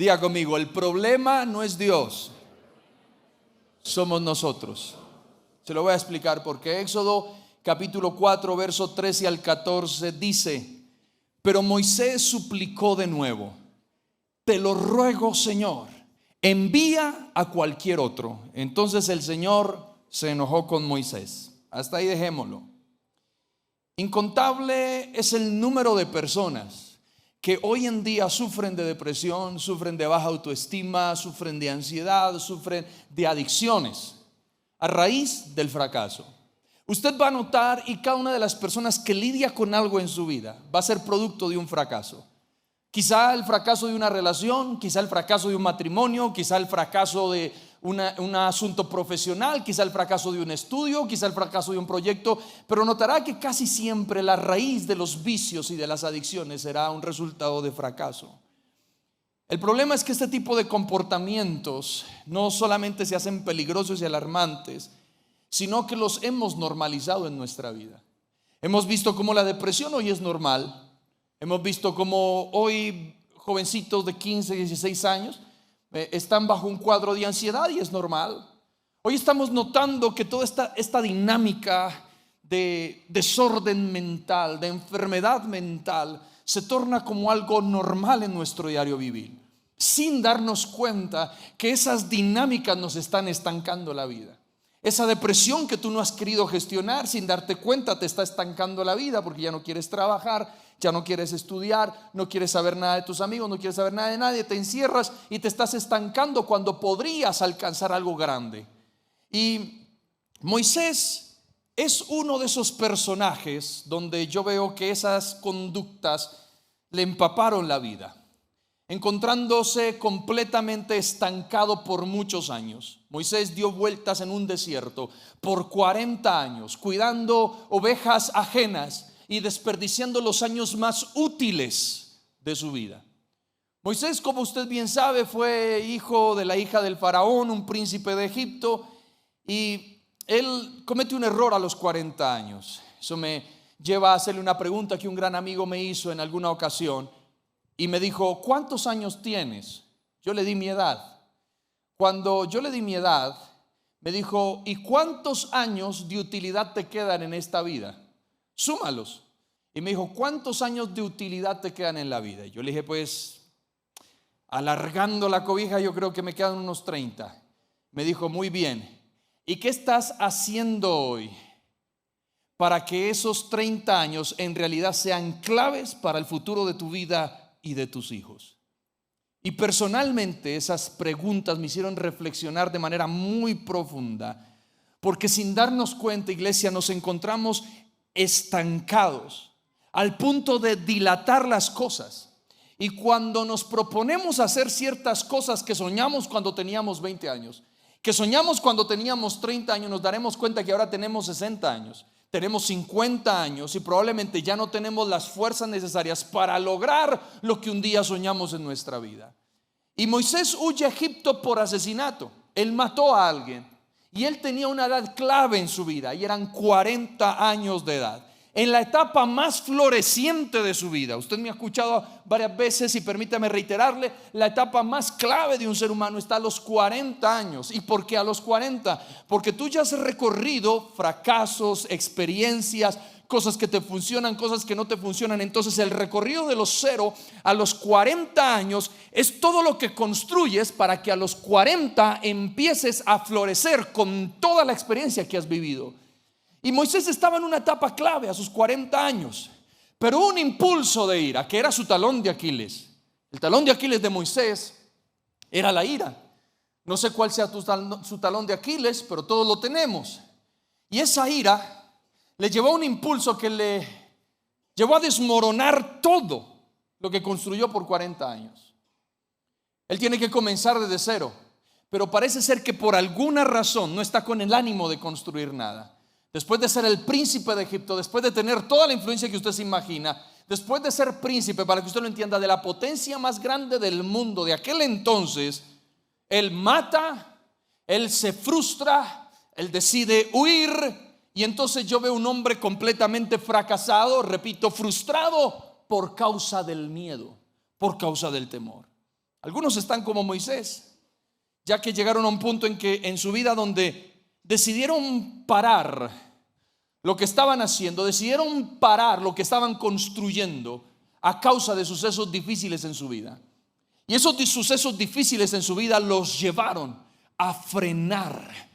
Diga conmigo, el problema no es Dios, somos nosotros. Se lo voy a explicar porque Éxodo capítulo 4, verso 13 al 14 dice: pero Moisés suplicó de nuevo: te lo ruego, Señor, envía a cualquier otro. Entonces el Señor se enojó con Moisés. Hasta ahí dejémoslo. Incontable es el número de personas que hoy en día sufren de depresión, sufren de baja autoestima, sufren de ansiedad, sufren de adicciones a raíz del fracaso. Usted va a notar, y cada una de las personas que lidia con algo en su vida va a ser producto de un fracaso. Quizá el fracaso de una relación, quizá el fracaso de un matrimonio, quizá el fracaso de un asunto profesional, quizá el fracaso de un estudio, quizá el fracaso de un proyecto. Pero notará que casi siempre la raíz de los vicios y de las adicciones será un resultado de fracaso. El problema es que este tipo de comportamientos no solamente se hacen peligrosos y alarmantes, sino que los hemos normalizado en nuestra vida. Hemos visto cómo la depresión hoy es normal. Hemos visto cómo hoy jovencitos de 15, 16 años están bajo un cuadro de ansiedad y es normal. Hoy estamos notando que toda esta dinámica de desorden mental, de enfermedad mental, se torna como algo normal en nuestro diario vivir, sin darnos cuenta que esas dinámicas nos están estancando la vida. Esa depresión que tú no has querido gestionar, sin darte cuenta, te está estancando la vida, porque ya no quieres trabajar, ya no quieres estudiar, no quieres saber nada de tus amigos, no quieres saber nada de nadie, te encierras y te estás estancando cuando podrías alcanzar algo grande. Y Moisés es uno de esos personajes donde yo veo que esas conductas le empaparon la vida, encontrándose completamente estancado por muchos años. Moisés dio vueltas en un desierto por 40 años, cuidando ovejas ajenas y desperdiciando los años más útiles de su vida. Moisés, como usted bien sabe, fue hijo de la hija del faraón, un príncipe de Egipto, y él comete un error a los 40 años. Eso me lleva a hacerle una pregunta que un gran amigo me hizo en alguna ocasión. Y me dijo: ¿cuántos años tienes? Yo le di mi edad. Cuando yo le di mi edad, me dijo: ¿y cuántos años de utilidad te quedan en esta vida? Súmalos. Y me dijo: ¿cuántos años de utilidad te quedan en la vida? Y yo le dije: pues, alargando la cobija, yo creo que me quedan unos 30. Me dijo: muy bien. ¿Y qué estás haciendo hoy para que esos 30 años en realidad sean claves para el futuro de tu vida y de tus hijos? Y personalmente esas preguntas me hicieron reflexionar de manera muy profunda, porque sin darnos cuenta, iglesia, nos encontramos estancados al punto de dilatar las cosas. Y cuando nos proponemos hacer ciertas cosas que soñamos cuando teníamos 20 años, que soñamos cuando teníamos 30 años, nos daremos cuenta que ahora tenemos 60 años. Tenemos 50 años y probablemente ya no tenemos las fuerzas necesarias para lograr lo que un día soñamos en nuestra vida. Y Moisés huye a Egipto por asesinato. Él mató a alguien y él tenía una edad clave en su vida, y eran 40 años de edad, en la etapa más floreciente de su vida. Usted me ha escuchado varias veces y permítame reiterarle: la etapa más clave de un ser humano está a los 40 años. ¿Y por qué a los 40? Porque tú ya has recorrido fracasos, experiencias, cosas que te funcionan, cosas que no te funcionan. Entonces el recorrido de los 0 a los 40 años es todo lo que construyes para que a los 40 empieces a florecer con toda la experiencia que has vivido. Y Moisés estaba en una etapa clave a sus 40 años, pero un impulso de ira, que era su talón de Aquiles. El talón de Aquiles de Moisés era la ira. No sé cuál sea su talón de Aquiles, pero todos lo tenemos. Y esa ira le llevó a un impulso que le llevó a desmoronar todo lo que construyó por 40 años. Él tiene que comenzar desde cero, pero parece ser que por alguna razón no está con el ánimo de construir nada. Después de ser el príncipe de Egipto, después de tener toda la influencia que usted se imagina, después de ser príncipe, para que usted lo entienda, de la potencia más grande del mundo de aquel entonces, él mata, él se frustra, él decide huir. Y entonces yo veo un hombre completamente fracasado, repito, frustrado por causa del miedo, por causa del temor. Algunos están como Moisés, ya que llegaron a un punto en su vida donde decidieron parar lo que estaban haciendo, decidieron parar lo que estaban construyendo a causa de sucesos difíciles en su vida. Y esos sucesos difíciles en su vida los llevaron a frenar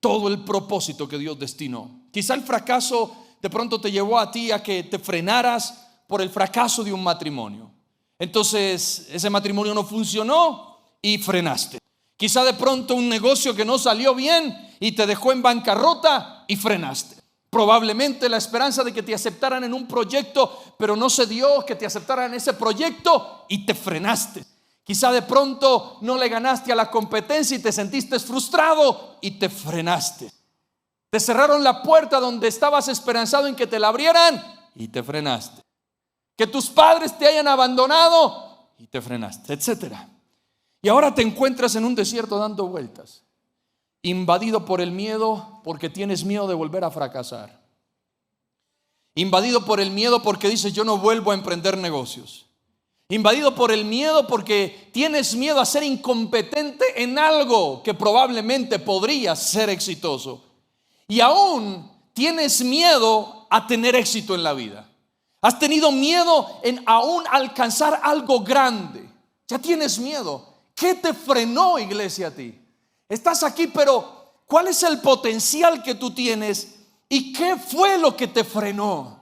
todo el propósito que Dios destinó. Quizá el fracaso de pronto te llevó a ti a que te frenaras por el fracaso de un matrimonio. Entonces ese matrimonio no funcionó y frenaste. Quizá de pronto un negocio que no salió bien y te dejó en bancarrota y frenaste. Probablemente la esperanza de que te aceptaran en un proyecto, pero no se dio, que te aceptaran en ese proyecto y te frenaste. Quizá de pronto no le ganaste a la competencia y te sentiste frustrado y te frenaste. Te cerraron la puerta donde estabas esperanzado en que te la abrieran y te frenaste. Que tus padres te hayan abandonado y te frenaste, etcétera. Y ahora te encuentras en un desierto dando vueltas, invadido por el miedo porque tienes miedo de volver a fracasar. Invadido por el miedo porque dices yo no vuelvo a emprender negocios. Invadido por el miedo porque tienes miedo a ser incompetente en algo que probablemente podría ser exitoso. Y aún tienes miedo a tener éxito en la vida. Has tenido miedo en aún alcanzar algo grande. Ya tienes miedo. ¿Qué te frenó, iglesia, a ti? Estás aquí, pero ¿cuál es el potencial que tú tienes? ¿Y qué fue lo que te frenó?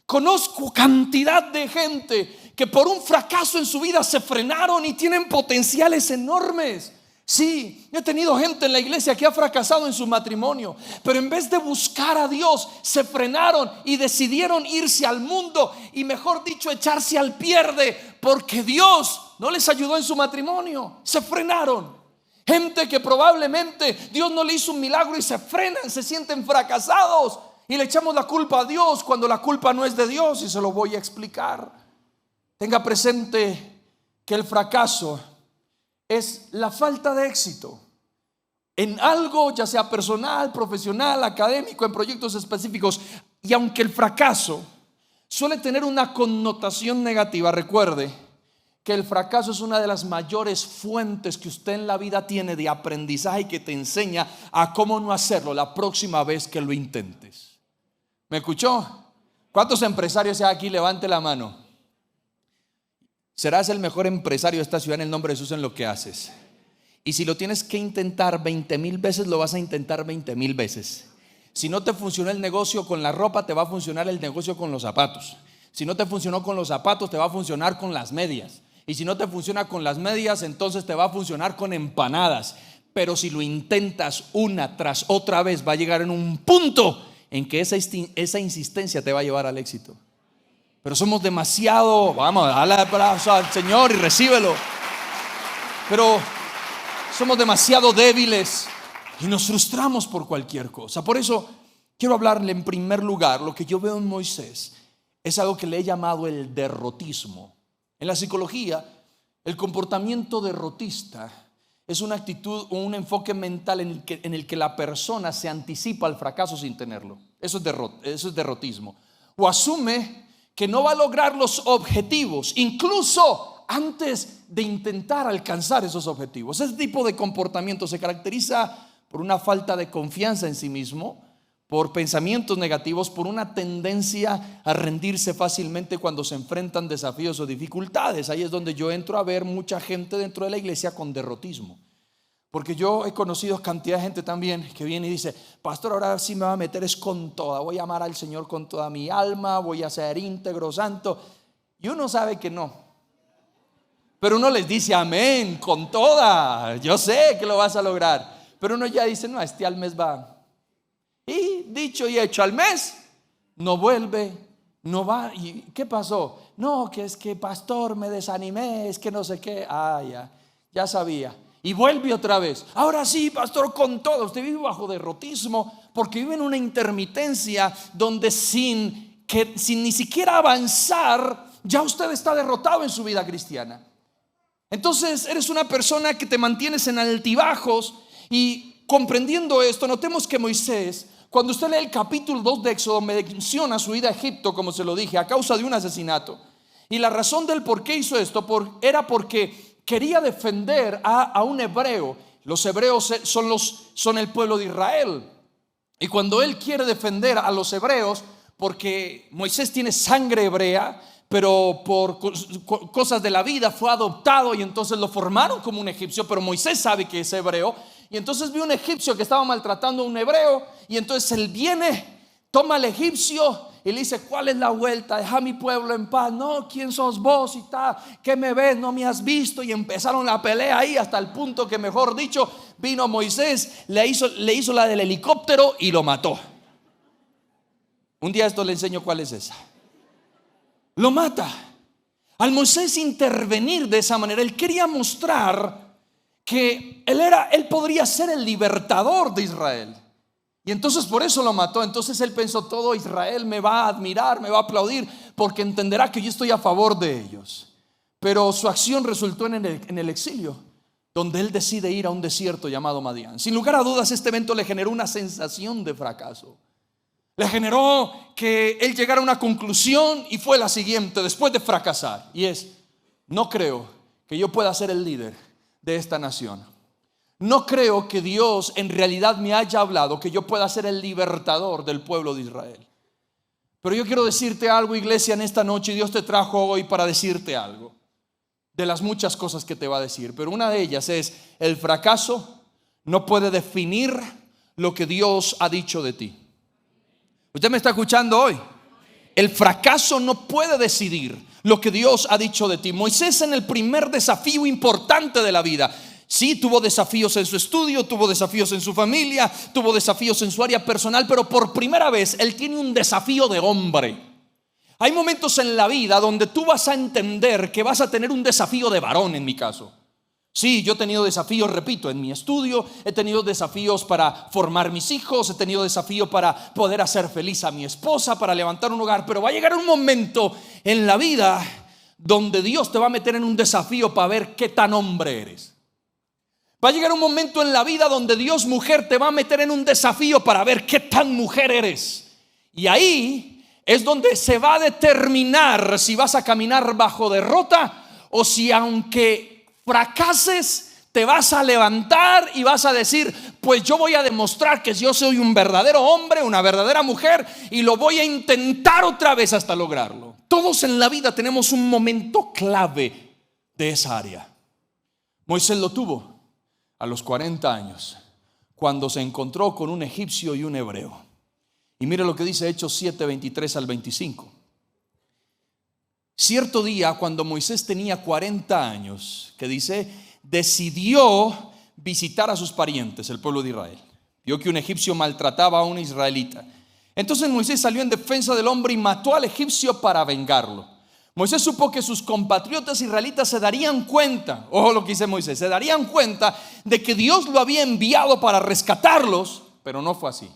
Conozco cantidad de gente que por un fracaso en su vida se frenaron y tienen potenciales enormes. Sí, he tenido gente en la iglesia que ha fracasado en su matrimonio, pero en vez de buscar a Dios, se frenaron y decidieron irse al mundo y, mejor dicho, echarse al pierde, porque Dios no les ayudó en su matrimonio. Se frenaron. Gente que probablemente Dios no le hizo un milagro y se frenan, se sienten fracasados y le echamos la culpa a Dios cuando la culpa no es de Dios, y se lo voy a explicar. Tenga presente que el fracaso es la falta de éxito en algo, ya sea personal, profesional, académico, en proyectos específicos. Y aunque el fracaso suele tener una connotación negativa, recuerde que el fracaso es una de las mayores fuentes que usted en la vida tiene de aprendizaje y que te enseña a cómo no hacerlo la próxima vez que lo intentes. ¿Me escuchó? ¿Cuántos empresarios hay aquí? Levante la mano. Serás el mejor empresario de esta ciudad en el nombre de Jesús en lo que haces. Y si lo tienes que intentar 20,000 veces, lo vas a intentar 20,000 veces. Si no te funcionó el negocio con la ropa, te va a funcionar el negocio con los zapatos. Si no te funcionó con los zapatos, te va a funcionar con las medias. Y si no te funciona con las medias, entonces te va a funcionar con empanadas. Pero si lo intentas una tras otra vez, va a llegar en un punto en que esa insistencia te va a llevar al éxito. Pero somos demasiado, vamos, dale abrazo al Señor y recíbelo. Pero somos demasiado débiles y nos frustramos por cualquier cosa. Por eso quiero hablarle en primer lugar. Lo que yo veo en Moisés es algo que le he llamado el derrotismo. En la psicología, el comportamiento derrotista es una actitud o un enfoque mental en el que la persona se anticipa al fracaso sin tenerlo. Eso es derrotismo. O asume que no va a lograr los objetivos, incluso antes de intentar alcanzar esos objetivos. Ese tipo de comportamiento se caracteriza por una falta de confianza en sí mismo, por pensamientos negativos, por una tendencia a rendirse fácilmente cuando se enfrentan desafíos o dificultades. Ahí es donde yo entro a ver mucha gente dentro de la iglesia con derrotismo. Porque yo he conocido cantidad de gente también que viene y dice: pastor, ahora sí me va a meter es con toda, voy a amar al Señor con toda mi alma, voy a ser íntegro, santo. Y uno sabe que no, pero uno les dice amén, con toda, yo sé que lo vas a lograr. Pero uno ya dice: no, al mes va. Y dicho y hecho, al mes no vuelve, no va. ¿Y qué pasó? No, que es que pastor me desanimé, es que no sé qué. Ya sabía. Y vuelve otra vez. Ahora sí, pastor, con todo. Usted vive bajo derrotismo porque vive en una intermitencia donde sin ni siquiera avanzar, ya usted está derrotado en su vida cristiana. Entonces eres una persona que te mantienes en altibajos. Y comprendiendo esto, notemos que Moisés, cuando usted lee el capítulo 2 de Éxodo, menciona su ida a Egipto, como se lo dije, a causa de un asesinato. Y la razón del por qué hizo esto era porque quería defender a un hebreo. Los hebreos son el pueblo de Israel. Y cuando él quiere defender a los hebreos, porque Moisés tiene sangre hebrea, pero por cosas de la vida fue adoptado y entonces lo formaron como un egipcio, pero Moisés sabe que es hebreo. Y entonces vio un egipcio que estaba maltratando a un hebreo, y entonces él viene, toma al egipcio y le dice: ¿cuál es la vuelta? Deja a mi pueblo en paz. No, ¿quién sos vos? Y tal, ¿qué me ves? No me has visto. Y empezaron la pelea ahí, hasta el punto que, mejor dicho, vino Moisés, le hizo la del helicóptero y lo mató. Un día esto le enseño cuál es esa. Lo mata. Al Moisés intervenir de esa manera, él quería mostrar que él podría ser el libertador de Israel. Y entonces por eso lo mató. Entonces él pensó: todo Israel me va a admirar, me va a aplaudir, porque entenderá que yo estoy a favor de ellos. Pero su acción resultó en el exilio, donde él decide ir a un desierto llamado Madián. Sin lugar a dudas, este evento le generó una sensación de fracaso. Le generó que él llegara a una conclusión, y fue la siguiente después de fracasar, y es: no creo que yo pueda ser el líder de esta nación. No creo que Dios en realidad me haya hablado que yo pueda ser el libertador del pueblo de Israel. Pero yo quiero decirte algo, iglesia, en esta noche. Dios te trajo hoy para decirte algo, de las muchas cosas que te va a decir, pero una de ellas es: el fracaso no puede definir lo que Dios ha dicho de ti. ¿Usted me está escuchando hoy? El fracaso no puede decidir lo que Dios ha dicho de ti. Moisés, en el primer desafío importante de la vida, sí, tuvo desafíos en su estudio, tuvo desafíos en su familia, tuvo desafíos en su área personal, pero por primera vez él tiene un desafío de hombre. Hay momentos en la vida donde tú vas a entender que vas a tener un desafío de varón. En mi caso, sí, yo he tenido desafíos, repito, en mi estudio, he tenido desafíos para formar mis hijos, he tenido desafíos para poder hacer feliz a mi esposa, para levantar un hogar. Pero va a llegar un momento en la vida donde Dios te va a meter en un desafío para ver qué tan hombre eres. Va a llegar un momento en la vida donde Dios, mujer, te va a meter en un desafío para ver qué tan mujer eres. Y ahí es donde se va a determinar si vas a caminar bajo derrota, o si, aunque fracases, te vas a levantar y vas a decir: pues yo voy a demostrar que yo soy un verdadero hombre, una verdadera mujer, y lo voy a intentar otra vez hasta lograrlo. Todos en la vida tenemos un momento clave de esa área. Moisés lo tuvo a los 40 años, cuando se encontró con un egipcio y un hebreo. Y mire lo que dice Hechos 7, 23 al 25. Cierto día, cuando Moisés tenía 40 años, que dice, decidió visitar a sus parientes, el pueblo de Israel. Vio que un egipcio maltrataba a un israelita. Entonces Moisés salió en defensa del hombre y mató al egipcio para vengarlo. Moisés supo que sus compatriotas israelitas se darían cuenta, ojo lo que dice Moisés, se darían cuenta de que Dios lo había enviado para rescatarlos, pero no fue así.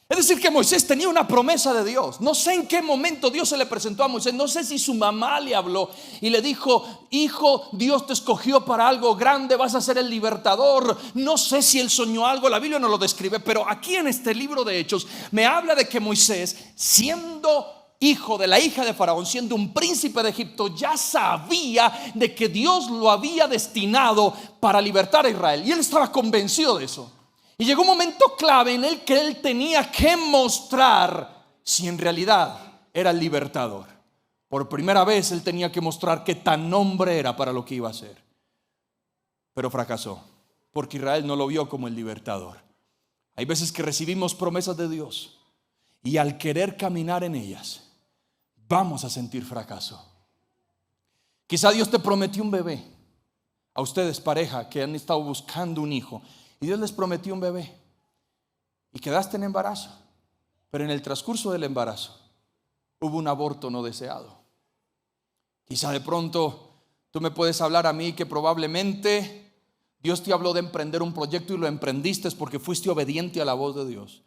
Es decir, que Moisés tenía una promesa de Dios. No sé en qué momento Dios se le presentó a Moisés. No sé si su mamá le habló y le dijo: hijo, Dios te escogió para algo grande, vas a ser el libertador. No sé si él soñó algo, la Biblia no lo describe, pero aquí en este libro de Hechos me habla de que Moisés, siendo hijo de la hija de Faraón, siendo un príncipe de Egipto, ya sabía de que Dios lo había destinado para libertar a Israel, y él estaba convencido de eso. Y llegó un momento clave en el que él tenía que mostrar si en realidad era el libertador. Por primera vez él tenía que mostrar qué tan hombre era para lo que iba a hacer. Pero fracasó, porque Israel no lo vio como el libertador. Hay veces que recibimos promesas de Dios y al querer caminar en ellas vamos a sentir fracaso. Quizá Dios te prometió un bebé. A ustedes, pareja, que han estado buscando un hijo, y Dios les prometió un bebé y quedaste en embarazo, pero en el transcurso del embarazo hubo un aborto no deseado. Quizá de pronto tú me puedes hablar a mí que probablemente Dios te habló de emprender un proyecto y lo emprendiste porque fuiste obediente a la voz de Dios,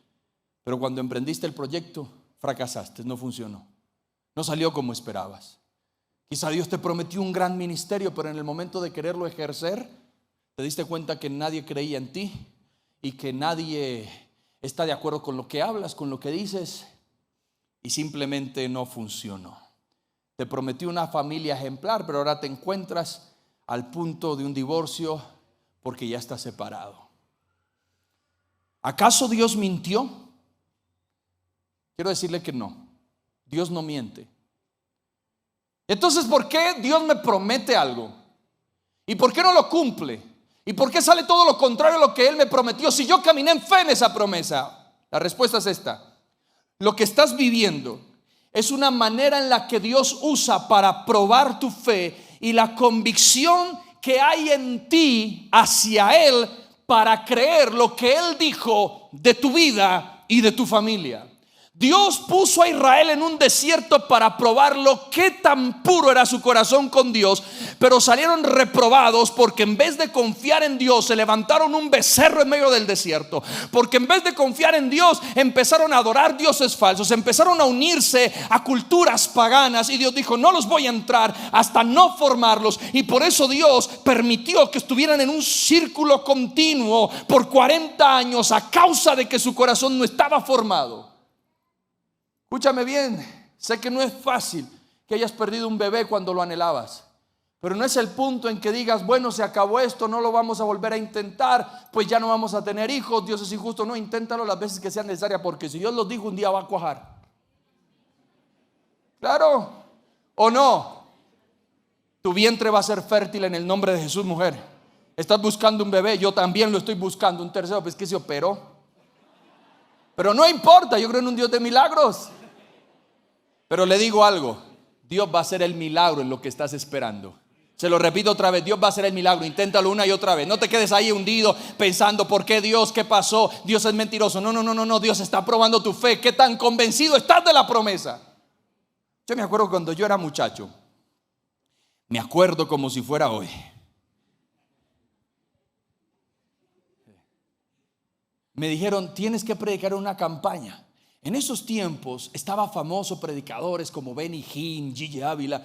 pero cuando emprendiste el proyecto fracasaste, no funcionó, no salió como esperabas. Quizá Dios te prometió un gran ministerio, pero en el momento de quererlo ejercer te diste cuenta que nadie creía en ti y que nadie está de acuerdo con lo que hablas, con lo que dices, y simplemente no funcionó. Te prometió una familia ejemplar, pero ahora te encuentras al punto de un divorcio porque ya está separado. ¿Acaso Dios mintió? Quiero decirle que no. Dios no miente. Entonces, ¿por qué Dios me promete algo? ¿Y por qué no lo cumple? ¿Y por qué sale todo lo contrario a lo que Él me prometió si yo caminé en fe en esa promesa? La respuesta es esta: lo que estás viviendo es una manera en la que Dios usa para probar tu fe y la convicción que hay en ti hacia Él para creer lo que Él dijo de tu vida y de tu familia. Dios puso a Israel en un desierto para probarlo qué tan puro era su corazón con Dios, pero salieron reprobados porque en vez de confiar en Dios se levantaron un becerro en medio del desierto, porque en vez de confiar en Dios empezaron a adorar dioses falsos, empezaron a unirse a culturas paganas, y Dios dijo: no los voy a entrar hasta no formarlos. Y por eso Dios permitió que estuvieran en un círculo continuo por 40 años a causa de que su corazón no estaba formado. Escúchame bien, sé que no es fácil que hayas perdido un bebé cuando lo anhelabas, pero no es el punto en que digas: bueno, se acabó esto, no lo vamos a volver a intentar, pues ya no vamos a tener hijos, Dios es injusto. No, inténtalo las veces que sean necesarias, porque si Dios lo dijo, un día va a cuajar. ¿Claro o no? Tu vientre va a ser fértil en el nombre de Jesús, mujer. Estás buscando un bebé, yo también lo estoy buscando. Un tercero, pues que se operó. Pero no importa, yo creo en un Dios de milagros. Pero le digo algo: Dios va a hacer el milagro en lo que estás esperando. Se lo repito otra vez: Dios va a hacer el milagro. Inténtalo una y otra vez. No te quedes ahí hundido pensando: ¿por qué Dios? ¿Qué pasó? Dios es mentiroso. No. Dios está probando tu fe. ¿Qué tan convencido estás de la promesa? Yo me acuerdo cuando yo era muchacho. Me acuerdo como si fuera hoy. Me dijeron: tienes que predicar una campaña. En esos tiempos estaba famoso predicadores como Benny Hinn, Gigi Ávila.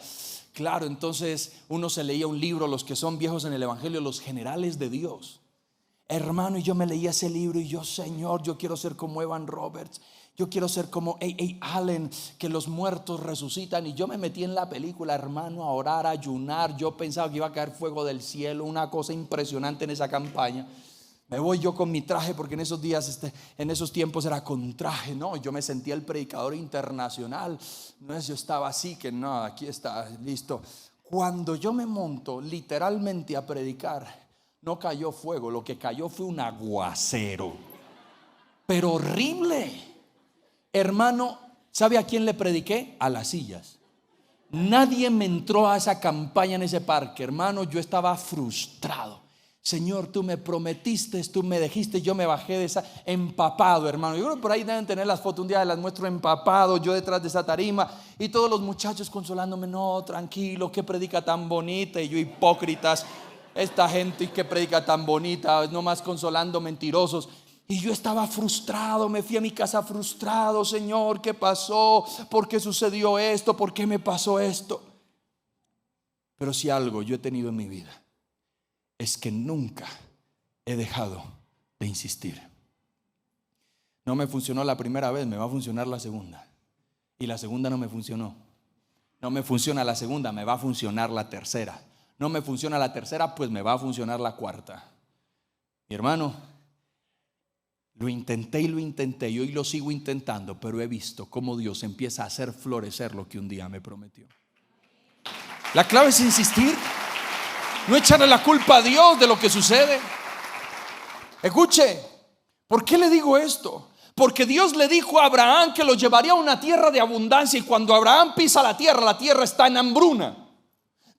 Claro, entonces uno se leía un libro, los que son viejos en el evangelio, Los Generales de Dios. Hermano, y yo me leía ese libro y yo: Señor, yo quiero ser como Evan Roberts, yo quiero ser como A.A. Allen, que los muertos resucitan. Y yo me metí en la película, hermano, a orar, a ayunar. Yo pensaba que iba a caer fuego del cielo, una cosa impresionante en esa campaña. Me voy yo con mi traje, porque en esos días, en esos tiempos era con traje, ¿no? Yo me sentía el predicador internacional. No es, yo estaba así, que no, aquí está, listo. Cuando yo me monto literalmente a predicar, no cayó fuego, lo que cayó fue un aguacero, pero horrible. Hermano, ¿sabe a quién le prediqué? A las sillas. Nadie me entró a esa campaña en ese parque, hermano. Yo estaba frustrado. Señor, tú me prometiste, tú me dijiste. Yo me bajé de esa empapado, hermano. Yo creo que por ahí deben tener las fotos, un día las muestro empapado, yo detrás de esa tarima, y todos los muchachos consolándome: no, tranquilo, qué predica tan bonita. Y yo: hipócritas, esta gente que predica tan bonita, nomás consolando mentirosos. Y yo estaba frustrado, me fui a mi casa frustrado: Señor, ¿qué pasó? ¿Por qué sucedió esto? ¿Por qué me pasó esto? Pero si algo yo he tenido en mi vida es que nunca he dejado de insistir. No me funcionó la primera vez, me va a funcionar la segunda. Y la segunda no me funcionó. No me funciona la segunda, me va a funcionar la tercera. No me funciona la tercera, pues me va a funcionar la cuarta. Mi hermano, lo intenté y hoy lo sigo intentando, pero he visto cómo Dios empieza a hacer florecer lo que un día me prometió. La clave es insistir. No echarle la culpa a Dios de lo que sucede. Escuche, ¿por qué le digo esto? Porque Dios le dijo a Abraham que lo llevaría a una tierra de abundancia, y cuando Abraham pisa la tierra está en hambruna.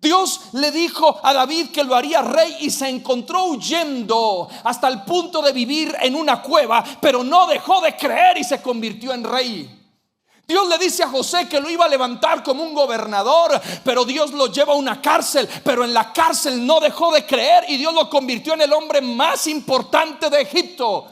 Dios le dijo a David que lo haría rey, y se encontró huyendo hasta el punto de vivir en una cueva, pero no dejó de creer y se convirtió en rey. Dios le dice a José que lo iba a levantar como un gobernador, pero Dios lo lleva a una cárcel, pero en la cárcel no dejó de creer y Dios lo convirtió en el hombre más importante de Egipto.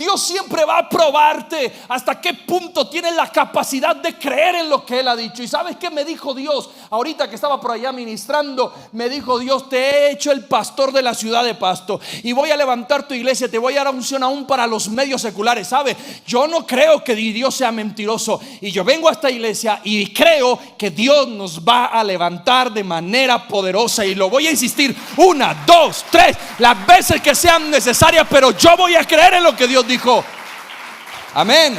Dios siempre va a probarte hasta qué punto tienes la capacidad de creer en lo que Él ha dicho. ¿Y sabes qué me dijo Dios? Ahorita que estaba por allá ministrando, me dijo Dios: te he hecho el pastor de la ciudad de Pasto y voy a levantar tu iglesia, te voy a dar unción aún para los medios seculares. ¿Sabe? Yo no creo que Dios sea mentiroso, y yo vengo a esta iglesia y creo que Dios nos va a levantar de manera poderosa, y lo voy a insistir 1, 2, 3 las veces que sean necesarias, pero yo voy a creer en lo que Dios dijo. Amén.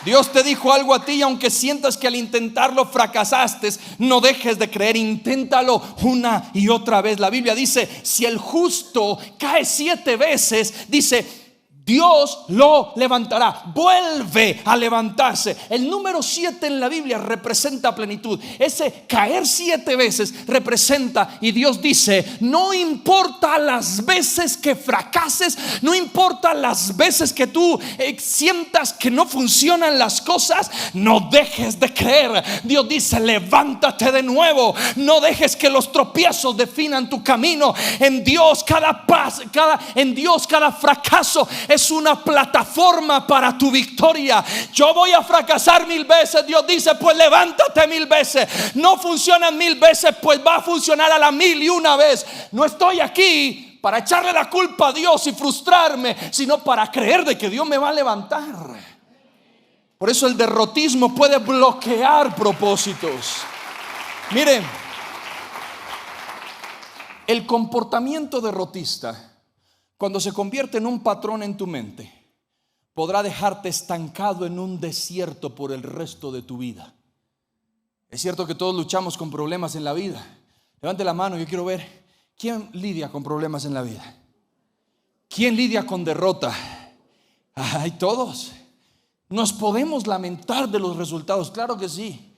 Dios te dijo algo a ti, y aunque sientas que al intentarlo fracasaste, no dejes de creer, inténtalo una y otra vez. La Biblia dice: si el justo cae 7 veces, dice, Dios lo levantará. Vuelve a levantarse. El número 7 en la Biblia representa plenitud. Ese caer 7 veces representa, y Dios dice: no importa las veces que fracases, no importa las veces que tú sientas que no funcionan las cosas, no dejes de creer. Dios dice: levántate de nuevo. No dejes que los tropiezos definan tu camino. En Dios cada fracaso es una plataforma para tu victoria. Yo voy a fracasar 1000 veces. Dios dice: pues levántate 1000 veces. No funcionan 1000 veces, pues va a funcionar a la 1001 vez. No estoy aquí para echarle la culpa a Dios y frustrarme, sino para creer de que Dios me va a levantar. Por eso el derrotismo puede bloquear propósitos. Miren, el comportamiento derrotista, cuando se convierte en un patrón en tu mente, podrá dejarte estancado en un desierto por el resto de tu vida. Es cierto que todos luchamos con problemas en la vida. Levante la mano, yo quiero ver quién lidia con problemas en la vida. ¿Quién lidia con derrota? Ay, todos. Nos podemos lamentar de los resultados, claro que sí.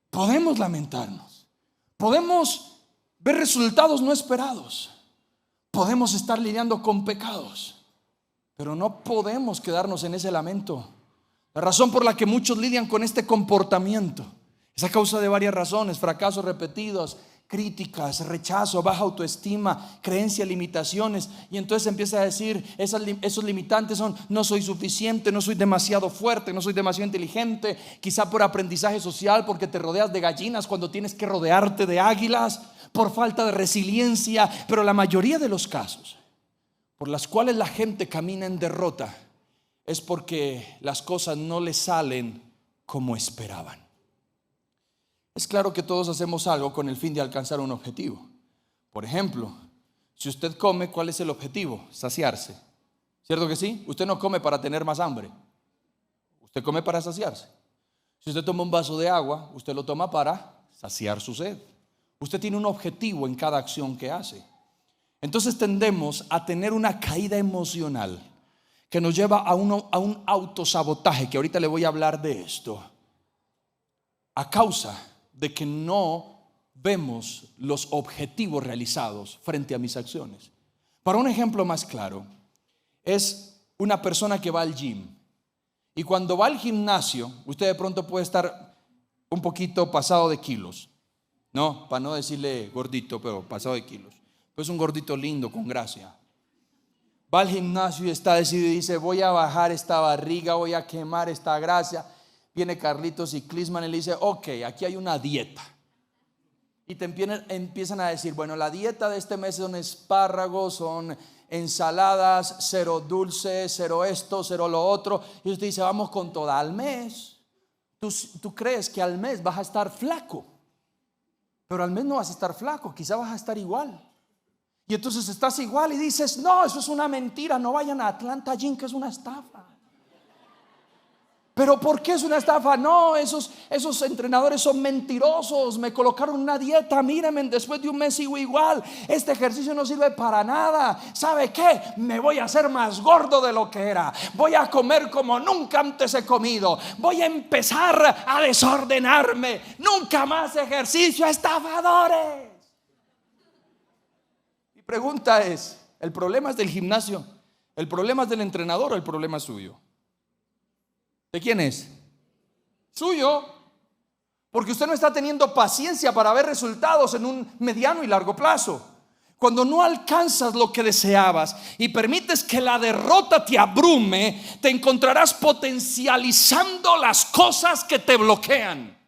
Podemos lamentarnos. Podemos ver resultados no esperados. Podemos estar lidiando con pecados, pero no podemos quedarnos en ese lamento. La razón por la que muchos lidian con este comportamiento es a causa de varias razones: fracasos repetidos, críticas, rechazo, baja autoestima, creencias, limitaciones. Y entonces empieza a decir, esos limitantes son: no soy suficiente, no soy demasiado fuerte, no soy demasiado inteligente. Quizá por aprendizaje social, porque te rodeas de gallinas cuando tienes que rodearte de águilas, por falta de resiliencia. Pero la mayoría de los casos por las cuales la gente camina en derrota es porque las cosas no les salen como esperaban. Es claro que todos hacemos algo con el fin de alcanzar un objetivo. Por ejemplo, si usted come, ¿cuál es el objetivo? Saciarse. ¿Cierto que sí? Usted no come para tener más hambre. Usted come para saciarse. Si usted toma un vaso de agua, usted lo toma para saciar su sed. Usted tiene un objetivo en cada acción que hace. Entonces tendemos a tener una caída emocional que nos lleva a un autosabotaje, que ahorita le voy a hablar de esto, a causa de que no vemos los objetivos realizados frente a mis acciones. Para un ejemplo más claro, es una persona que va al gym, y cuando va al gimnasio, usted de pronto puede estar un poquito pasado de kilos, no, para no decirle gordito, pero pasado de kilos. Pues un gordito lindo, con gracia. Va al gimnasio y está decidido y dice: voy a bajar esta barriga, voy a quemar esta grasa. Viene Carlitos y Clisman y le dice: ok, aquí hay una dieta. Y te empiezan a decir: bueno, la dieta de este mes son espárragos, son ensaladas, 0 dulce, 0 esto, 0 lo otro. Y usted dice: vamos con toda. Al mes, tú crees que al mes vas a estar flaco, pero al mes no vas a estar flaco, quizá vas a estar igual. Y entonces estás igual y dices: no, eso es una mentira, no vayan a Atlanta Gym, que es una estafa. ¿Pero por qué es una estafa? No, esos entrenadores son mentirosos, me colocaron una dieta, mírenme, después de un mes sigo igual. Este ejercicio no sirve para nada. ¿Sabe qué? Me voy a hacer más gordo de lo que era. Voy a comer como nunca antes he comido. Voy a empezar a desordenarme. Nunca más ejercicio, estafadores. Mi pregunta es: ¿el problema es del gimnasio? ¿El problema es del entrenador o el problema es suyo? ¿De quién es? Suyo. Porque usted no está teniendo paciencia para ver resultados en un mediano y largo plazo. Cuando no alcanzas lo que deseabas y permites que la derrota te abrume, te encontrarás potencializando las cosas que te bloquean.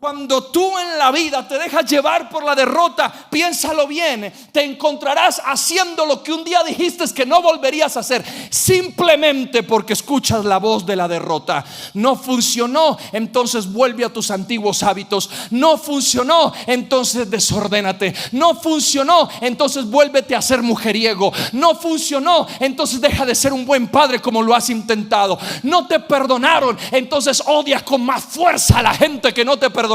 Cuando tú en la vida te dejas llevar por la derrota, piénsalo bien, te encontrarás haciendo lo que un día dijiste que no volverías a hacer, simplemente porque escuchas la voz de la derrota. No funcionó, entonces vuelve a tus antiguos hábitos. No funcionó, entonces desordénate. No funcionó, entonces vuélvete a ser mujeriego. No funcionó, entonces deja de ser un buen padre como lo has intentado. No te perdonaron, entonces odias con más fuerza a la gente que no te perdonó.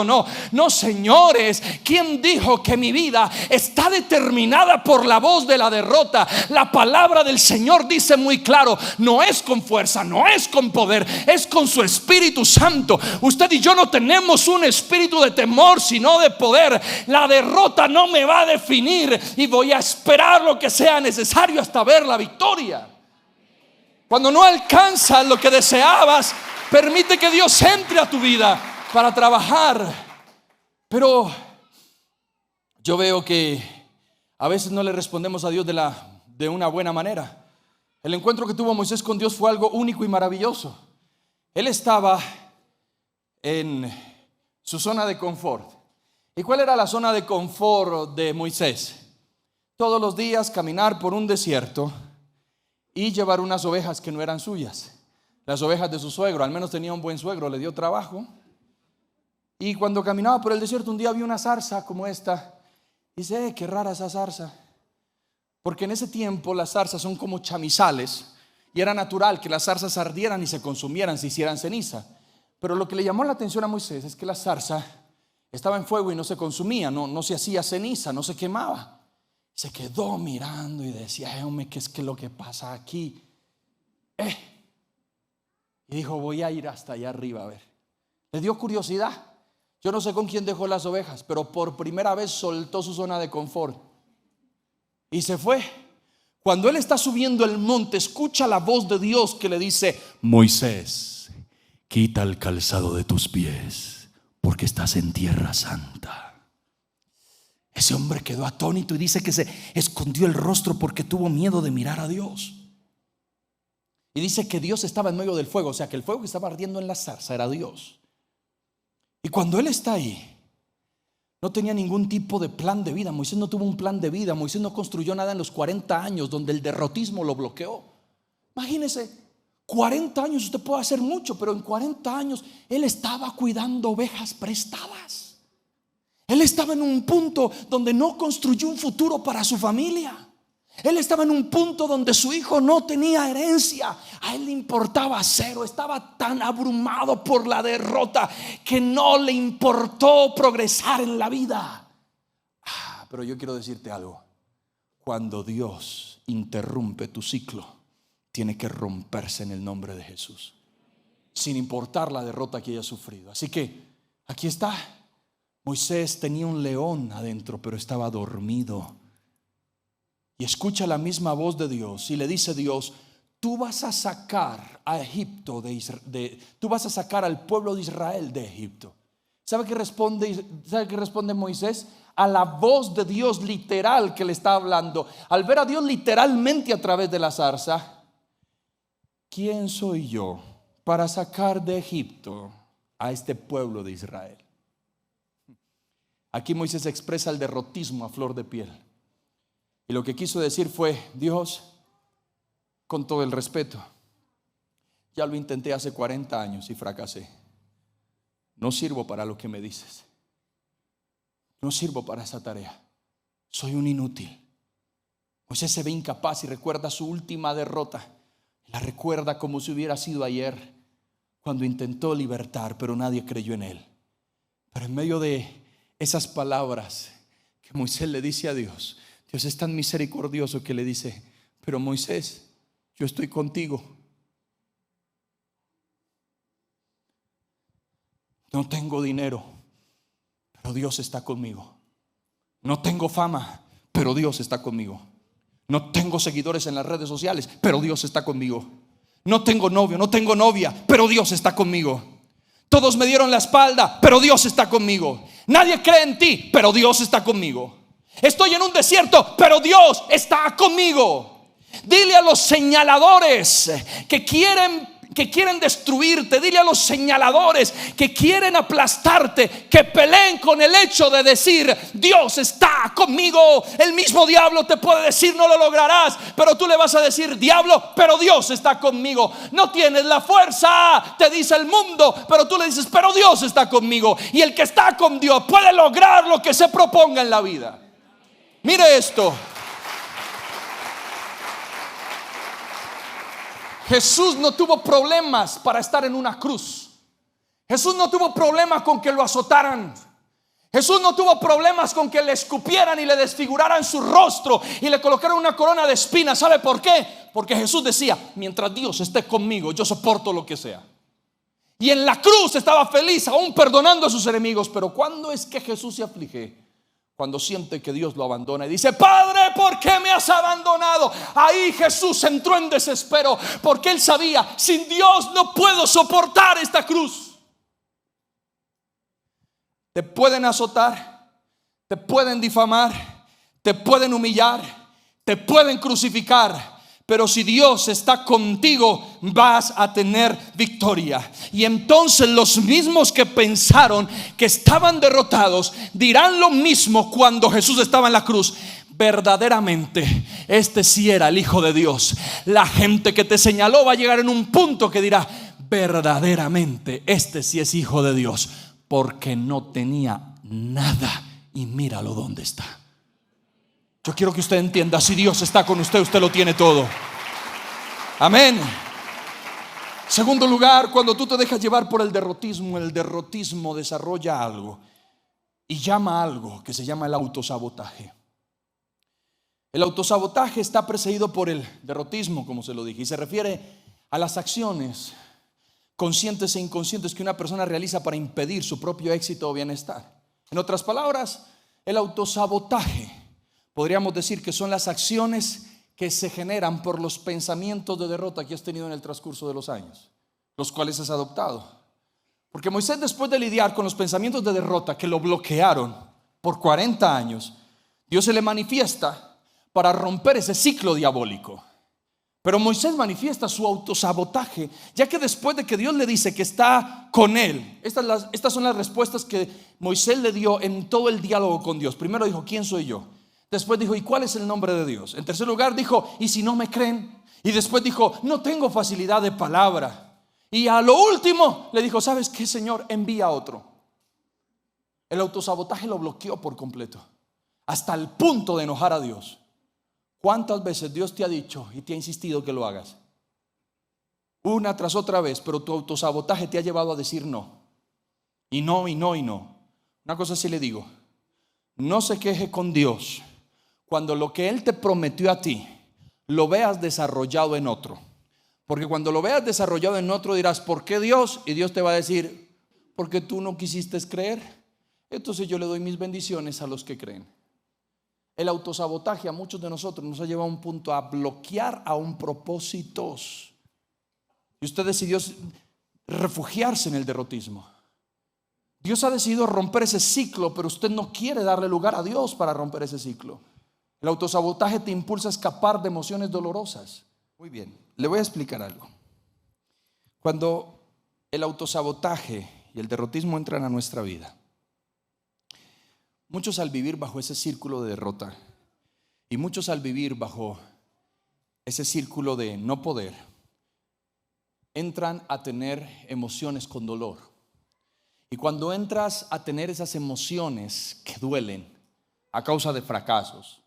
No, señores, ¿quién dijo que mi vida está determinada por la voz de la derrota? La palabra del Señor dice muy claro: no es con fuerza, no es con poder, es con su Espíritu Santo. Usted y yo no tenemos un espíritu de temor, sino de poder. La derrota no me va a definir y voy a esperar lo que sea necesario hasta ver la victoria. Cuando no alcanzas lo que deseabas, permite que Dios entre a tu vida para trabajar. Pero yo veo que a veces no le respondemos a Dios de una buena manera. El encuentro que tuvo Moisés con Dios fue algo único y maravilloso. Él estaba en su zona de confort. ¿Y cuál era la zona de confort de Moisés? Todos los días caminar por un desierto y llevar unas ovejas que no eran suyas, las ovejas de su suegro. Al menos tenía un buen suegro, le dio trabajo. Y cuando caminaba por el desierto, un día vi una zarza como esta. Dice, qué rara esa zarza. Porque en ese tiempo las zarzas son como chamizales, y era natural que las zarzas ardieran y se consumieran, se hicieran ceniza. Pero lo que le llamó la atención a Moisés es que la zarza estaba en fuego y no se consumía, no se hacía ceniza, no se quemaba. Se quedó mirando y decía, hombre, ¿qué es que lo que pasa aquí? Y dijo, voy a ir hasta allá arriba a ver. Le dio curiosidad. Yo no sé con quién dejó las ovejas, pero por primera vez soltó su zona de confort y se fue. Cuando él está subiendo el monte, escucha la voz de Dios que le dice, Moisés, quita el calzado de tus pies, porque estás en tierra santa. Ese hombre quedó atónito y dice que se escondió el rostro porque tuvo miedo de mirar a Dios. Y dice que Dios estaba en medio del fuego, o sea que el fuego que estaba ardiendo en la zarza era Dios. Y cuando él está ahí, no tenía ningún tipo de plan de vida. Moisés no tuvo un plan de vida. Moisés no construyó nada en los 40 años donde el derrotismo lo bloqueó. Imagínese, 40 años usted puede hacer mucho, pero en 40 años él estaba cuidando ovejas prestadas. Él estaba en un punto donde no construyó un futuro para su familia. Él estaba en un punto donde su hijo no tenía herencia. A él le importaba cero. Estaba tan abrumado por la derrota que no le importó progresar en la vida. Pero yo quiero decirte algo. Cuando Dios interrumpe tu ciclo, tiene que romperse en el nombre de Jesús, sin importar la derrota que haya sufrido. Así que aquí está. Moisés tenía un león adentro, pero estaba dormido. Y escucha la misma voz de Dios y le dice Dios, tú vas a sacar a Egipto tú vas a sacar al pueblo de Israel de Egipto. ¿Sabe qué responde Moisés? A la voz de Dios literal que le está hablando. Al ver a Dios literalmente a través de la zarza, ¿quién soy yo para sacar de Egipto a este pueblo de Israel? Aquí Moisés expresa el derrotismo a flor de piel. Y lo que quiso decir fue, Dios, con todo el respeto, ya lo intenté hace 40 años y fracasé. No sirvo para lo que me dices. No sirvo para esa tarea. Soy un inútil. Moisés se ve incapaz y recuerda su última derrota. La recuerda como si hubiera sido ayer, cuando intentó libertar, pero nadie creyó en él. Pero en medio de esas palabras que Moisés le dice a Dios, Dios es tan misericordioso que le dice, pero Moisés, yo estoy contigo. No tengo dinero, pero Dios está conmigo. No tengo fama, pero Dios está conmigo. No tengo seguidores en las redes sociales, pero Dios está conmigo. No tengo novio, no tengo novia, pero Dios está conmigo. Todos me dieron la espalda, pero Dios está conmigo. Nadie cree en ti, pero Dios está conmigo. Estoy en un desierto, pero Dios está conmigo. Dile a los señaladores que quieren destruirte, dile a los señaladores que quieren aplastarte, que peleen con el hecho de decir: Dios está conmigo. El mismo diablo te puede decir: no lo lograrás, pero tú le vas a decir: diablo, pero Dios está conmigo. No tienes la fuerza, te dice el mundo, pero tú le dices: pero Dios está conmigo. Y el que está con Dios puede lograr lo que se proponga en la vida. Mire esto. Jesús no tuvo problemas para estar en una cruz. Jesús no tuvo problemas con que lo azotaran. Jesús no tuvo problemas con que le escupieran y le desfiguraran su rostro y le colocaran una corona de espinas. ¿Sabe por qué? Porque Jesús decía: mientras Dios esté conmigo, yo soporto lo que sea. Y en la cruz estaba feliz, aún perdonando a sus enemigos. Pero ¿cuándo es que Jesús se aflige? Cuando siente que Dios lo abandona y dice: Padre, ¿por qué me has abandonado? Ahí Jesús entró en desespero, porque él sabía: sin Dios no puedo soportar esta cruz. Te pueden azotar, te pueden difamar, te pueden humillar, te pueden crucificar, pero si Dios está contigo, vas a tener victoria. Y entonces los mismos que pensaron que estaban derrotados dirán lo mismo cuando Jesús estaba en la cruz: verdaderamente este sí era el Hijo de Dios. La gente que te señaló va a llegar en un punto que dirá: verdaderamente este sí es Hijo de Dios, porque no tenía nada y míralo dónde está. Yo quiero que usted entienda: si Dios está con usted, usted lo tiene todo. Amén. Segundo lugar, cuando tú te dejas llevar por el derrotismo desarrolla algo y llama a algo que se llama el autosabotaje. El autosabotaje está precedido por el derrotismo, como se lo dije, y se refiere a las acciones conscientes e inconscientes que una persona realiza para impedir su propio éxito o bienestar. En otras palabras, el autosabotaje, podríamos decir que son las acciones que se generan por los pensamientos de derrota que has tenido en el transcurso de los años, los cuales has adoptado. Porque Moisés, después de lidiar con los pensamientos de derrota que lo bloquearon por 40 años, Dios se le manifiesta para romper ese ciclo diabólico. Pero Moisés manifiesta su autosabotaje, ya que después de que Dios le dice que está con él, estas son las respuestas que Moisés le dio en todo el diálogo con Dios. Primero dijo: ¿quién soy yo? Después dijo: ¿y cuál es el nombre de Dios? En tercer lugar dijo: ¿y si no me creen? Y después dijo: no tengo facilidad de palabra. Y a lo último le dijo: ¿sabes qué, Señor? Envía a otro. El autosabotaje lo bloqueó por completo, hasta el punto de enojar a Dios. ¿Cuántas veces Dios te ha dicho y te ha insistido que lo hagas? Una tras otra vez, pero tu autosabotaje te ha llevado a decir no. Y no, y no, y no. Una cosa sí le digo: no se queje con Dios cuando lo que Él te prometió a ti lo veas desarrollado en otro. Porque cuando lo veas desarrollado en otro dirás: ¿por qué Dios? Y Dios te va a decir: porque tú no quisiste creer. Entonces yo le doy mis bendiciones a los que creen. El autosabotaje a muchos de nosotros nos ha llevado a un punto a bloquear aún propósitos. Y usted decidió refugiarse en el derrotismo. Dios ha decidido romper ese ciclo, pero usted no quiere darle lugar a Dios para romper ese ciclo. El autosabotaje te impulsa a escapar de emociones dolorosas. Muy bien, le voy a explicar algo. Cuando el autosabotaje y el derrotismo entran a nuestra vida, muchos al vivir bajo ese círculo de derrota y muchos al vivir bajo ese círculo de no poder, entran a tener emociones con dolor. Y cuando entras a tener esas emociones que duelen a causa de fracasos,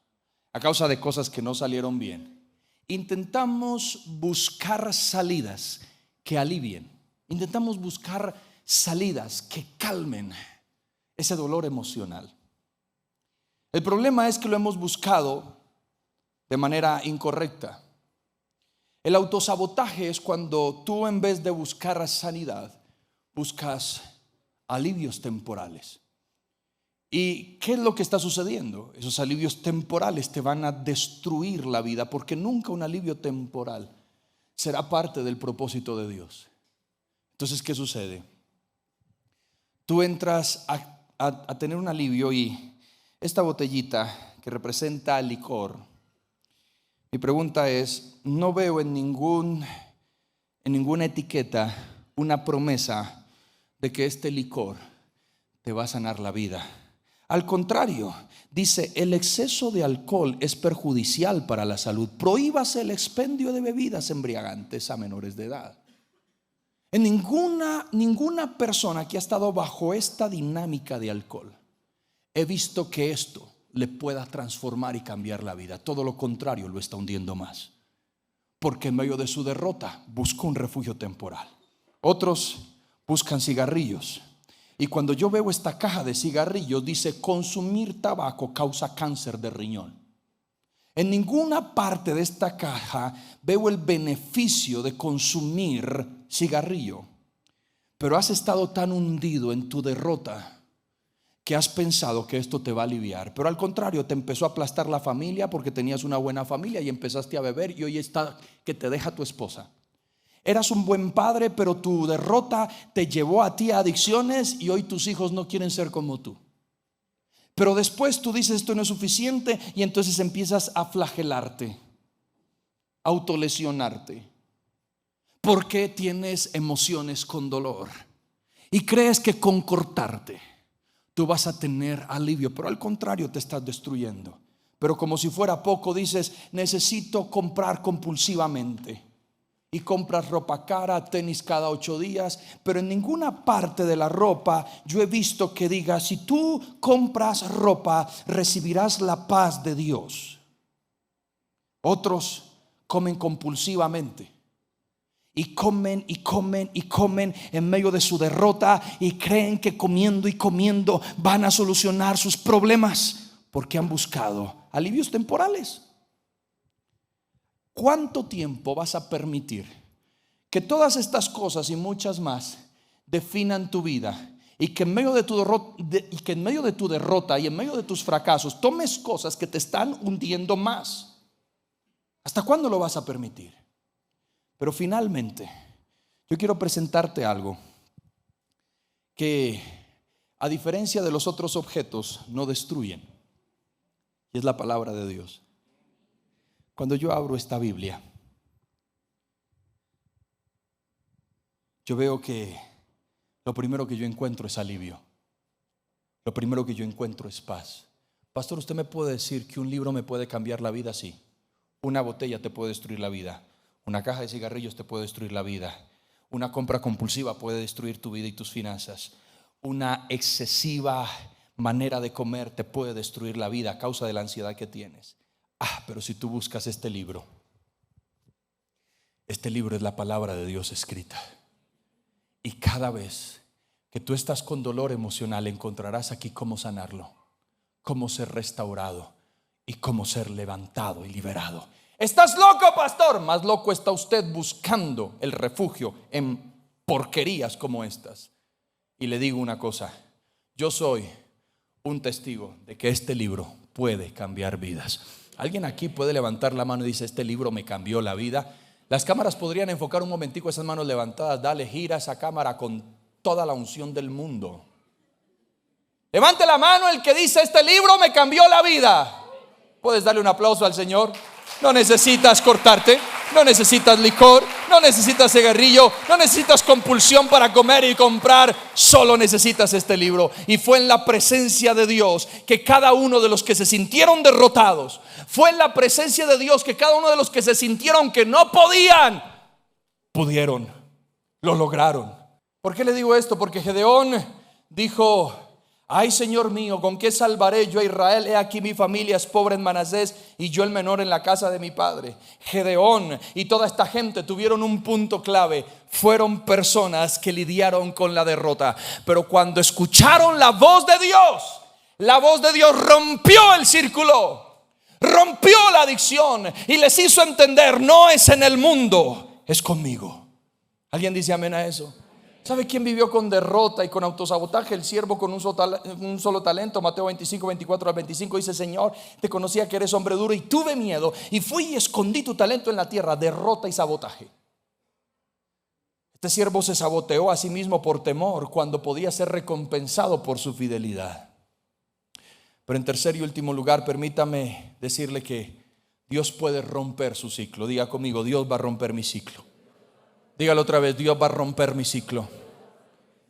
a causa de cosas que no salieron bien, intentamos buscar salidas que alivien. Intentamos buscar salidas que calmen ese dolor emocional. El problema es que lo hemos buscado de manera incorrecta. El autosabotaje es cuando tú, en vez de buscar sanidad, buscas alivios temporales. ¿Y qué es lo que está sucediendo? Esos alivios temporales te van a destruir la vida, porque nunca un alivio temporal será parte del propósito de Dios. Entonces, ¿qué sucede? Tú entras a tener un alivio y esta botellita que representa licor. Mi pregunta es, no veo en ninguna etiqueta una promesa de que este licor te va a sanar la vida. Al contrario, dice, el exceso de alcohol es perjudicial para la salud. Prohíbase el expendio de bebidas embriagantes a menores de edad. En ninguna persona que ha estado bajo esta dinámica de alcohol he visto que esto le pueda transformar y cambiar la vida. Todo lo contrario, lo está hundiendo más, porque en medio de su derrota buscó un refugio temporal. Otros buscan cigarrillos, y cuando yo veo esta caja de cigarrillos dice: consumir tabaco causa cáncer de riñón. En ninguna parte de esta caja veo el beneficio de consumir cigarrillo. Pero has estado tan hundido en tu derrota que has pensado que esto te va a aliviar, pero al contrario, te empezó a aplastar la familia porque tenías una buena familia y empezaste a beber, y hoy está que te deja tu esposa. Eras un buen padre, pero tu derrota te llevó a ti a adicciones y hoy tus hijos no quieren ser como tú. Pero después tú dices: esto no es suficiente, y entonces empiezas a flagelarte, autolesionarte, porque tienes emociones con dolor y crees que con cortarte tú vas a tener alivio, pero al contrario, te estás destruyendo. Pero como si fuera poco, dices: necesito comprar compulsivamente, y compras ropa cara, tenis cada 8 días, pero en ninguna parte de la ropa yo he visto que diga: si tú compras ropa recibirás la paz de Dios. Otros comen compulsivamente y comen y comen y comen en medio de su derrota, y creen que comiendo y comiendo van a solucionar sus problemas, porque han buscado alivios temporales. ¿Cuánto tiempo vas a permitir que todas estas cosas y muchas más definan tu vida, y que en medio de tu derrota y en medio de tus fracasos tomes cosas que te están hundiendo más? ¿Hasta cuándo lo vas a permitir? Pero finalmente yo quiero presentarte algo que, a diferencia de los otros objetos, no destruyen, y es la palabra de Dios. Cuando yo abro esta Biblia, yo veo que lo primero que yo encuentro es alivio. Lo primero que yo encuentro es paz. Pastor, ¿usted me puede decir que un libro me puede cambiar la vida? Sí. Una botella te puede destruir la vida. Una caja de cigarrillos te puede destruir la vida. Una compra compulsiva puede destruir tu vida y tus finanzas. Una excesiva manera de comer te puede destruir la vida a causa de la ansiedad que tienes. Pero si tú buscas este libro es la palabra de Dios escrita. Y cada vez que tú estás con dolor emocional, encontrarás aquí cómo sanarlo, cómo ser restaurado y cómo ser levantado y liberado. ¿Estás loco, pastor? Más loco está usted buscando el refugio en porquerías como estas. Y le digo una cosa: yo soy un testigo de que este libro puede cambiar vidas. ¿Alguien aquí puede levantar la mano y dice: este libro me cambió la vida? Las cámaras podrían enfocar un momentico esas manos levantadas. Dale, gira esa cámara con toda la unción del mundo. Levante la mano el que dice: este libro me cambió la vida. ¿Puedes darle un aplauso al Señor? No necesitas cortarte, no necesitas licor, no necesitas cigarrillo, no necesitas compulsión para comer y comprar. Solo necesitas este libro. Y fue en la presencia de Dios que cada uno de los que se sintieron derrotados, fue en la presencia de Dios que cada uno de los que se sintieron que no podían, pudieron, lo lograron. ¿Por qué le digo esto? Porque Gedeón dijo: ay, Señor mío, ¿con qué salvaré yo a Israel? He aquí mi familia es pobre en Manasés y yo el menor en la casa de mi padre. Gedeón y toda esta gente tuvieron un punto clave. Fueron personas que lidiaron con la derrota, pero cuando escucharon la voz de Dios rompió el círculo, rompió la adicción y les hizo entender: no es en el mundo, es conmigo. ¿Alguien dice amén a eso? ¿Sabe quién vivió con derrota y con autosabotaje? El siervo con un solo talento. Mateo 25, 24 al 25 dice: Señor, te conocía que eres hombre duro y tuve miedo y fui y escondí tu talento en la tierra. Derrota y sabotaje. Este siervo se saboteó a sí mismo por temor cuando podía ser recompensado por su fidelidad. Pero en tercer y último lugar, permítame decirle que Dios puede romper su ciclo. Diga conmigo, Dios va a romper mi ciclo. Dígalo otra vez, Dios va a romper mi ciclo.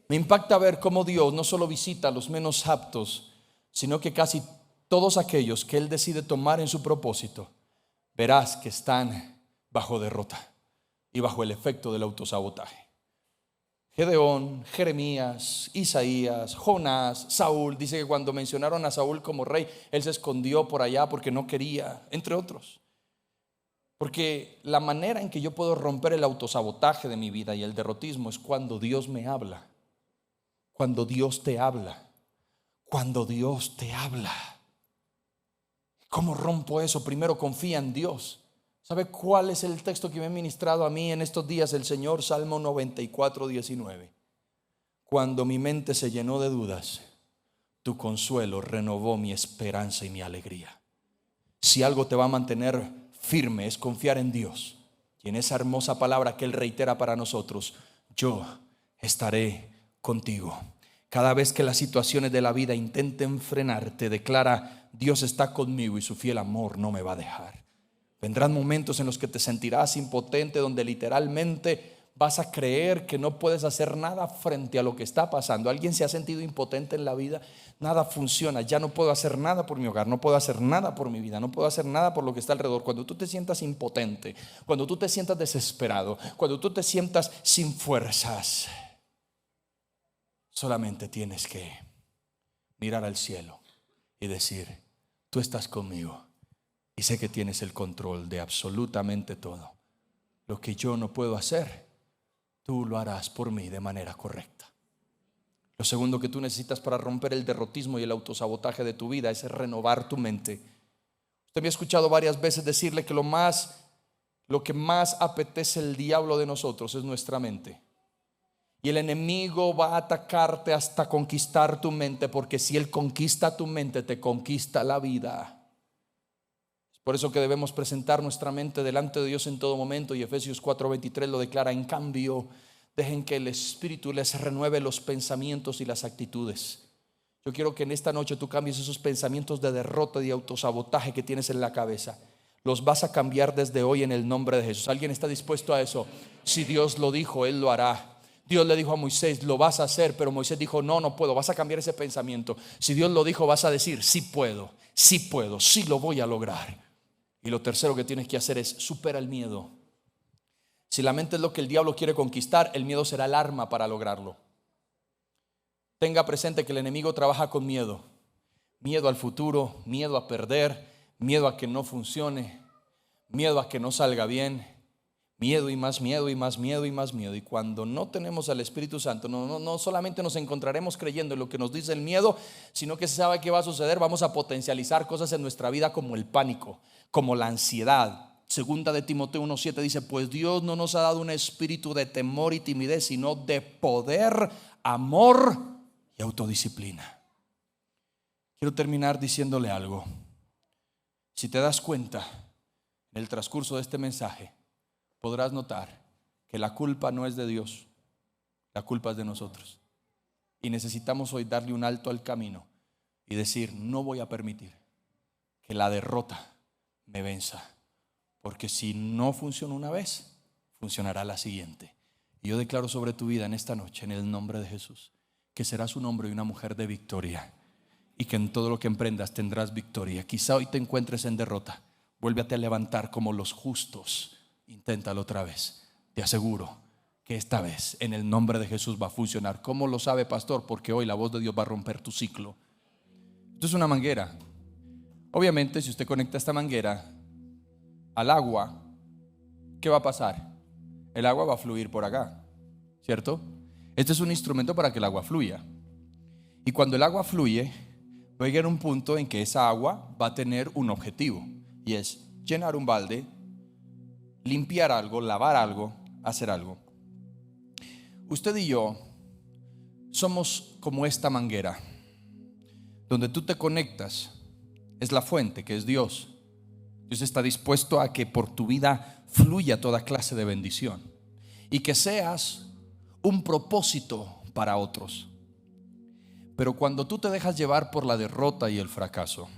Me impacta ver cómo Dios no solo visita a los menos aptos, sino que casi todos aquellos que Él decide tomar en su propósito, verás que están bajo derrota y bajo el efecto del autosabotaje. Gedeón, Jeremías, Isaías, Jonás, Saúl. Dice que cuando mencionaron a Saúl como rey, él se escondió por allá porque no quería, entre otros. Porque la manera en que yo puedo romper el autosabotaje de mi vida y el derrotismo es cuando Dios me habla. Cuando Dios te habla. Cuando Dios te habla. ¿Cómo rompo eso? Primero confía en Dios. ¿Sabe cuál es el texto que me ha ministrado a mí en estos días el Señor? Salmo 94:19. Cuando mi mente se llenó de dudas, tu consuelo renovó mi esperanza y mi alegría. Si algo te va a mantener firme es confiar en Dios. Y en esa hermosa palabra que Él reitera para nosotros, yo estaré contigo. Cada vez que las situaciones de la vida intenten frenarte, declara: Dios está conmigo y su fiel amor no me va a dejar. Vendrán momentos en los que te sentirás impotente, donde literalmente vas a creer que no puedes hacer nada frente a lo que está pasando. ¿Alguien se ha sentido impotente en la vida? Nada funciona, ya no puedo hacer nada por mi hogar, no puedo hacer nada por mi vida, no puedo hacer nada por lo que está alrededor. Cuando tú te sientas impotente, cuando tú te sientas desesperado, cuando tú te sientas sin fuerzas, solamente tienes que mirar al cielo y decir: tú estás conmigo. Y sé que tienes el control de absolutamente todo. Lo que yo no puedo hacer, tú lo harás por mí de manera correcta. Lo segundo que tú necesitas para romper el derrotismo y el autosabotaje de tu vida es renovar tu mente. Usted me ha escuchado varias veces decirle que lo que más apetece el diablo de nosotros es nuestra mente. Y el enemigo va a atacarte hasta conquistar tu mente, porque si él conquista tu mente, te conquista la vida. Por eso que debemos presentar nuestra mente delante de Dios en todo momento, y Efesios 4:23 lo declara: en cambio, dejen que el Espíritu les renueve los pensamientos y las actitudes. Yo quiero que en esta noche tú cambies esos pensamientos de derrota y de autosabotaje que tienes en la cabeza. Los vas a cambiar desde hoy en el nombre de Jesús. ¿Alguien está dispuesto a eso? Si Dios lo dijo, Él lo hará. Dios le dijo a Moisés: lo vas a hacer, pero Moisés dijo: no puedo. Vas a cambiar ese pensamiento. Si Dios lo dijo, vas a decir: sí puedo, sí lo voy a lograr. Y lo tercero que tienes que hacer es: supera el miedo. Si la mente es lo que el diablo quiere conquistar, el miedo será el arma para lograrlo. Tenga presente que el enemigo trabaja con miedo. Miedo al futuro, miedo a perder, miedo a que no funcione, miedo a que no salga bien, miedo y más miedo y más miedo y más miedo. Y cuando no tenemos al Espíritu Santo, no solamente nos encontraremos creyendo en lo que nos dice el miedo, sino que se sabe qué va a suceder. Vamos a potencializar cosas en nuestra vida como el pánico, como la ansiedad. Segunda de Timoteo 1:7 dice: pues Dios no nos ha dado un espíritu de temor y timidez, sino de poder, amor y autodisciplina. Quiero terminar diciéndole algo. Si te das cuenta, en el transcurso de este mensaje podrás notar que la culpa no es de Dios, la culpa es de nosotros. Y necesitamos hoy darle un alto al camino y decir: no voy a permitir que la derrota me venza, porque si no funciona una vez, funcionará la siguiente. Y yo declaro sobre tu vida en esta noche, en el nombre de Jesús, que serás un hombre y una mujer de victoria, y que en todo lo que emprendas tendrás victoria. Quizá hoy te encuentres en derrota, vuélvete a levantar como los justos. Inténtalo otra vez. Te aseguro que esta vez en el nombre de Jesús va a funcionar. ¿Cómo lo sabe, pastor? Porque hoy la voz de Dios va a romper tu ciclo. Esto es una manguera. Obviamente, si usted conecta esta manguera al agua, ¿qué va a pasar? El agua va a fluir por acá, ¿cierto? Este es un instrumento para que el agua fluya. Y cuando el agua fluye, va a llegar un punto en que esa agua va a tener un objetivo, y es llenar un balde, limpiar algo, lavar algo, hacer algo. Usted y yo somos como esta manguera. Donde tú te conectas es la fuente, que es Dios. Dios está dispuesto a que por tu vida fluya toda clase de bendición y que seas un propósito para otros. Pero cuando tú te dejas llevar por la derrota y el fracaso,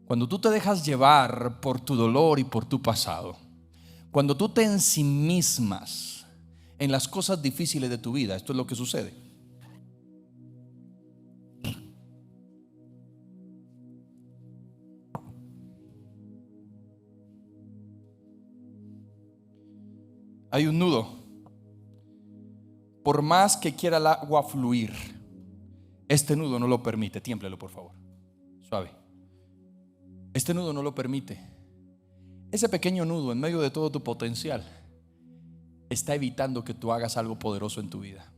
cuando tú te dejas llevar por tu dolor y por tu pasado, cuando tú te ensimismas en las cosas difíciles de tu vida, esto es lo que sucede. Hay un nudo. Por más que quiera el agua fluir, este nudo no lo permite. Tiémplelo, por favor. Suave. Este nudo no lo permite. Ese pequeño nudo en medio de todo tu potencial está evitando que tú hagas algo poderoso en tu vida.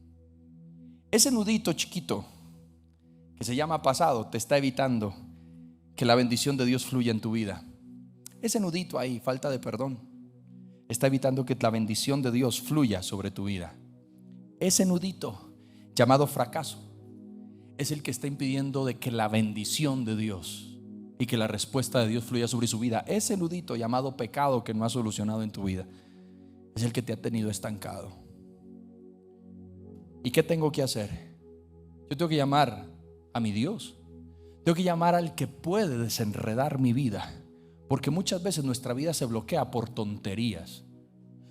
Ese nudito chiquito que se llama pasado te está evitando que la bendición de Dios fluya en tu vida. Ese nudito ahí, falta de perdón, está evitando que la bendición de Dios fluya sobre tu vida. Ese nudito llamado fracaso es el que está impidiendo de que la bendición de Dios y que la respuesta de Dios fluya sobre su vida. Ese nudito llamado pecado que no ha solucionado en tu vida es el que te ha tenido estancado. ¿Y qué tengo que hacer? Yo tengo que llamar a mi Dios. Tengo que llamar al que puede desenredar mi vida. Porque muchas veces nuestra vida se bloquea por tonterías.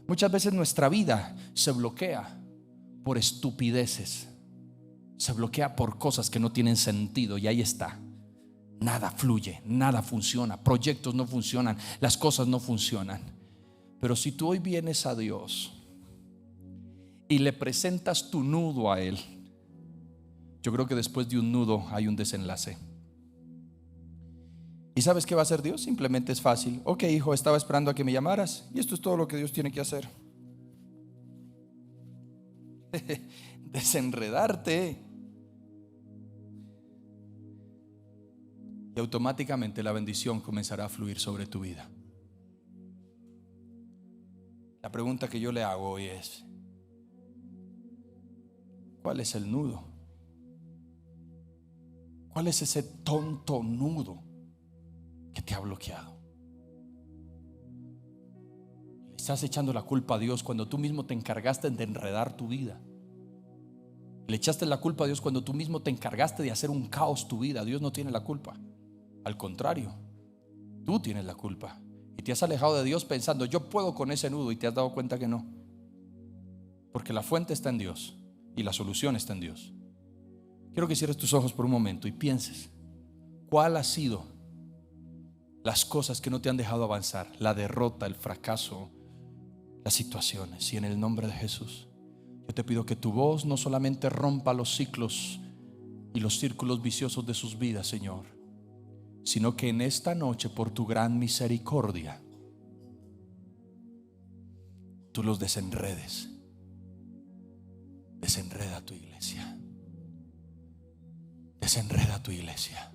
Muchas veces nuestra vida se bloquea por estupideces. Se bloquea por cosas que no tienen sentido. Y ahí está. Nada fluye, nada funciona. Proyectos no funcionan, las cosas no funcionan. Pero si tú hoy vienes a Dios y le presentas tu nudo a Él, yo creo que después de un nudo hay un desenlace. ¿Y sabes qué va a hacer Dios? Simplemente es fácil. Ok, hijo, estaba esperando a que me llamaras y esto es todo lo que Dios tiene que hacer. Desenredarte. Y automáticamente la bendición comenzará a fluir sobre tu vida. La pregunta que yo le hago hoy es: ¿cuál es el nudo? ¿Cuál es ese tonto nudo que te ha bloqueado? Le estás echando la culpa a Dios cuando tú mismo te encargaste de enredar tu vida. Le echaste la culpa a Dios cuando tú mismo te encargaste de hacer un caos tu vida. Dios no tiene la culpa. Al contrario, tú tienes la culpa. Y te has alejado de Dios pensando: yo puedo con ese nudo, y te has dado cuenta que no. Porque la fuente está en Dios y la solución está en Dios. Quiero que cierres tus ojos por un momento y pienses cuál ha sido las cosas que no te han dejado avanzar, la derrota, el fracaso, las situaciones. Y en el nombre de Jesús, yo te pido que tu voz no solamente rompa los ciclos y los círculos viciosos de sus vidas, Señor, sino que en esta noche, por tu gran misericordia, tú los desenredes. Desenreda tu iglesia. Desenreda tu iglesia.